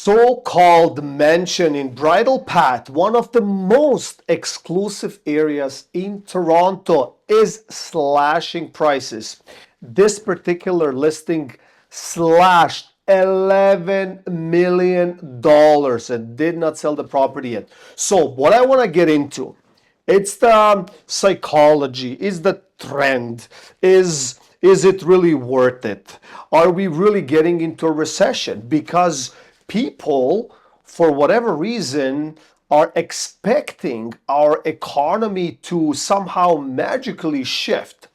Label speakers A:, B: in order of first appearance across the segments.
A: so-called mansion in Bridle Path, one of the most exclusive areas in Toronto, is slashing prices. This particular listing slashed $11 million and did not sell the property yet. So what I want to get into, it's the psychology, is the trend, is it really worth it? Are we really getting into a recession? Because people, for whatever reason, are expecting our economy to somehow magically shift.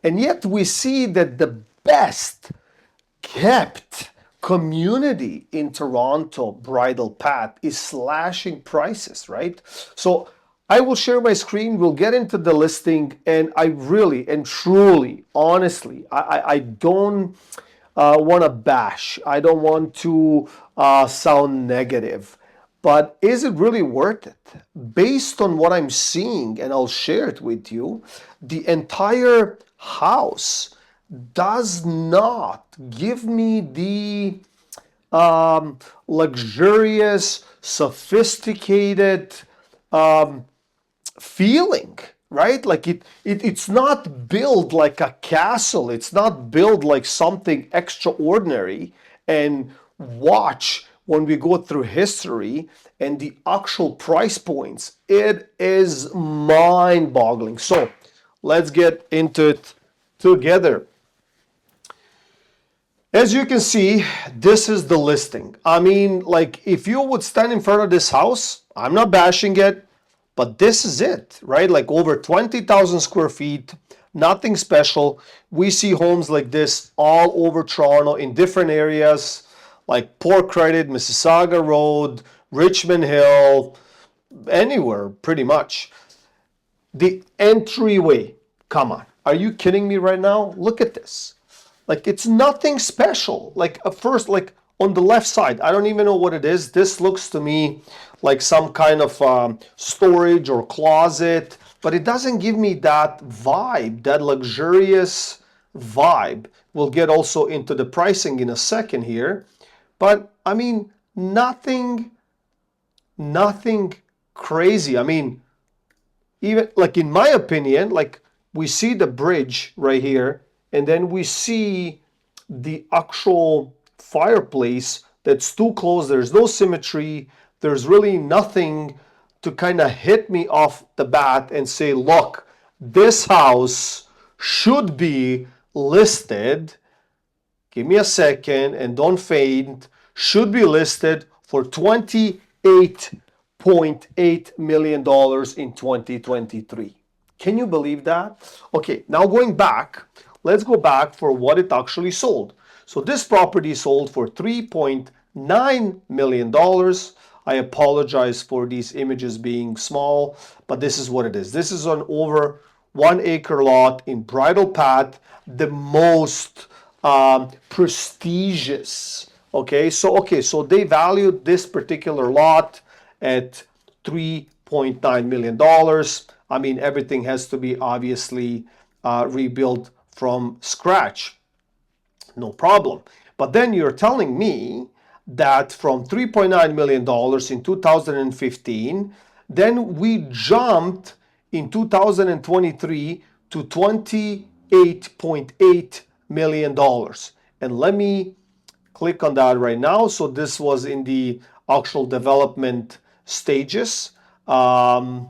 A: And yet we see that the best kept community in Toronto, Bridle Path, is slashing prices, right? So I will share my screen, we'll get into the listing, and I really and truly, honestly, I don't want to bash. I don't want to sound negative. But is it really worth it? Based on what I'm seeing, and I'll share it with you, the entire house does not give me the luxurious, sophisticated feeling, right? Like it's not built like a castle. It's not built like something extraordinary. And watch when we go through history and the actual price points, it is mind-boggling. So let's get into it together. As you can see, this is the listing. I mean, like, if you would stand in front of this house, I'm not bashing it, but this is it, right? Like over 20,000 square feet, nothing special. We see homes like this all over Toronto in different areas, like Port Credit, Mississauga Road, Richmond Hill, anywhere pretty much. The entryway, come on, are you kidding me right now? Look at this. Like, it's nothing special. Like, at first, like on the left side, I don't even know what it is. This looks to me like some kind of storage or closet, but it doesn't give me that vibe, that luxurious vibe. We'll get also into the pricing in a second here. But I mean, nothing crazy. I mean, even like in my opinion, like we see the bridge right here, and then we see the actual fireplace that's too close. There's no symmetry. There's really nothing to kind of hit me off the bat and say, look, this house should be listed. Give me a second and don't faint. Should be listed for $28.8 million in 2023. Can you believe that? Okay, now going back, let's go back for what it actually sold. So this property sold for $3.9 million. I apologize for these images being small, but this is what it is. This is an over 1 acre lot in Bridle Path, the most prestigious. Okay, so they valued this particular lot at $3.9 million. I mean, everything has to be obviously rebuilt from scratch. No problem. But then you're telling me that from $3.9 million in 2015, then we jumped in 2023 to $28.8 million. And let me click on that right now. So this was in the actual development stages. You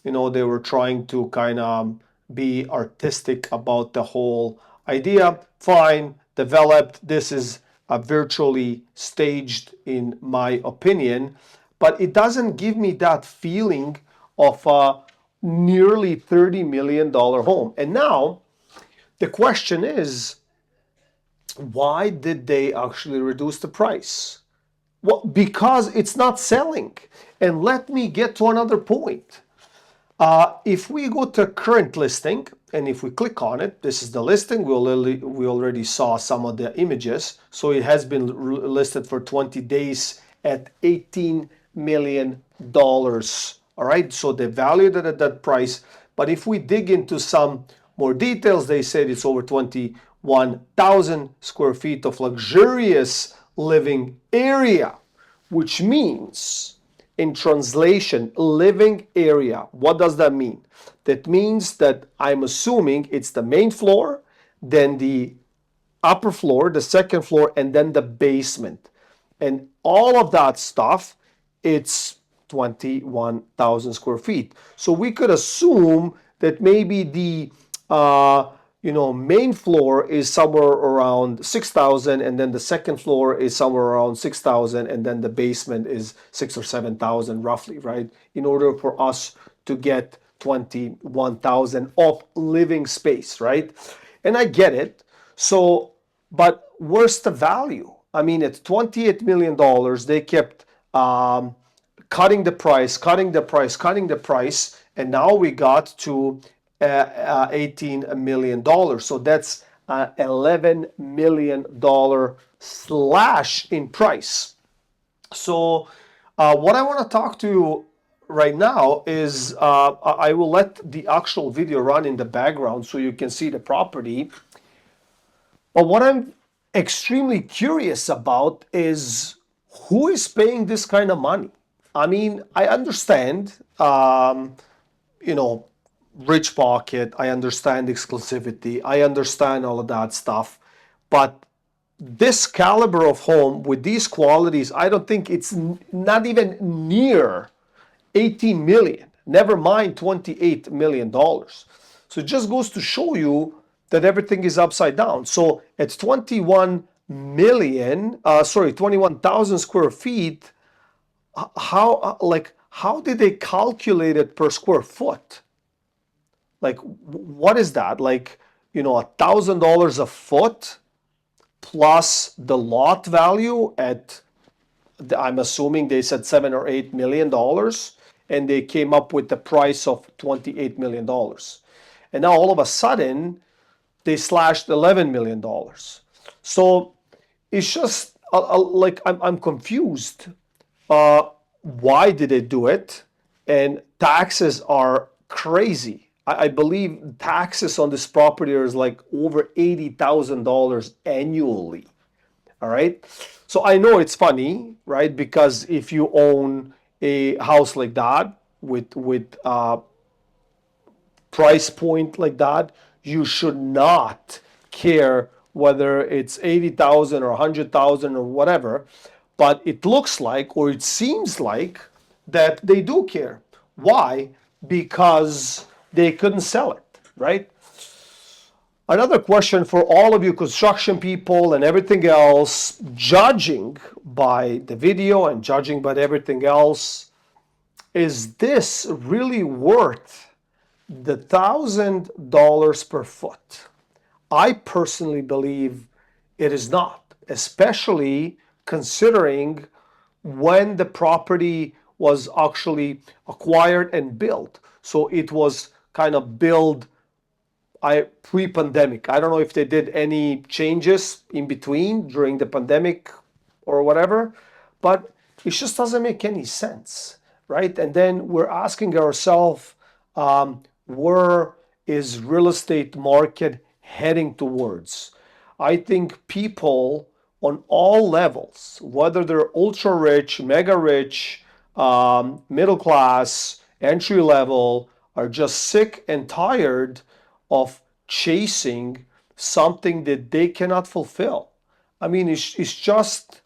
A: know, they were trying to kind of be artistic about the whole idea. Fine, developed. This is virtually staged in my opinion, but it doesn't give me that feeling of a nearly $30 million home. And now the question is, why did they actually reduce the price? Well, because it's not selling. And let me get to another point. If we go to current listing, and if we click on it, this is the listing. We already saw some of the images. So it has been listed for 20 days at $18 million. All right, so they valued it at that price. But if we dig into some more details, they said it's over 21,000 square feet of luxurious living area, which means in translation, living area. What does that mean? That means that I'm assuming it's the main floor, then the upper floor, the second floor, and then the basement. And all of that stuff, it's 21,000 square feet. So we could assume that maybe the main floor is somewhere around 6,000, and then the second floor is somewhere around 6,000, and then the basement is 6 or 7,000 roughly, right? In order for us to get 21,000 of living space, right? And I get it. So, but where's the value? I mean, at $28 million, they kept cutting the price, cutting the price, cutting the price, and now we got to $18 million. So that's $11 million slash in price. So what I want to talk to you right now is I will let the actual video run in the background so you can see the property. But what I'm extremely curious about is who is paying this kind of money. I mean, I understand, you know, rich pocket. I understand exclusivity. I understand all of that stuff. But this caliber of home with these qualities, I don't think it's not even near 18 million, never mind $28 million. So it just goes to show you that everything is upside down. So at 21,000 square feet, how did they calculate it per square foot? Like, what is that? Like, $1,000 a foot plus the lot value at, I'm assuming they said $7 or $8 million, and they came up with the price of $28 million. And now all of a sudden, they slashed $11 million. So it's just like I'm confused. Why did they do it? And taxes are crazy. I believe taxes on this property is like over $80,000 annually. All right. So I know it's funny, right? Because if you own a house like that with price point like that, you should not care whether it's 80,000 or 100,000 or whatever. But it looks like, or it seems like, that they do care. Why? Because they couldn't sell it, right? Another question for all of you construction people and everything else, judging by the video and judging by everything else, is this really worth the $1,000 per foot? I personally believe it is not, especially considering when the property was actually acquired and built. So it was kind of built pre-pandemic. I don't know if they did any changes in between during the pandemic or whatever, but it just doesn't make any sense, right? And then we're asking ourselves, where is real estate market heading towards? I think people on all levels, whether they're ultra rich, mega rich, middle class, entry level, are just sick and tired of chasing something that they cannot fulfill. I mean, it's just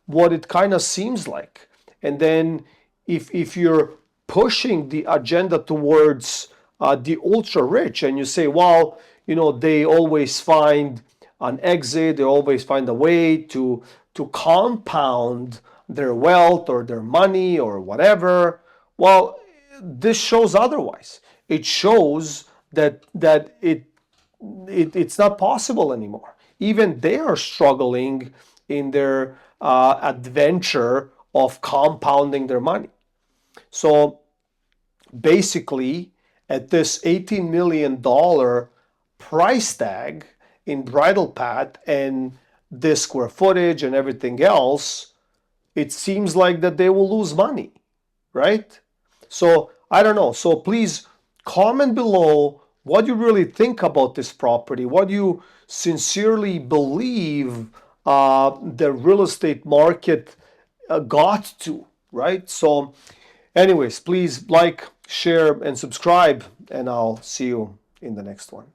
A: what it kind of seems like. And then if you're pushing the agenda towards the ultra rich and you say, well, they always find an exit, they always find a way to compound their wealth or their money or whatever. Well, this shows otherwise. It shows that it's not possible anymore. Even they are struggling in their adventure of compounding their money. So basically, at this $18 million price tag in Bridle Path and this square footage and everything else, it seems like that they will lose money, right? So I don't know. So please comment below what you really think about this property, what you sincerely believe the real estate market got to, right? So anyways, please like, share, and subscribe, and I'll see you in the next one.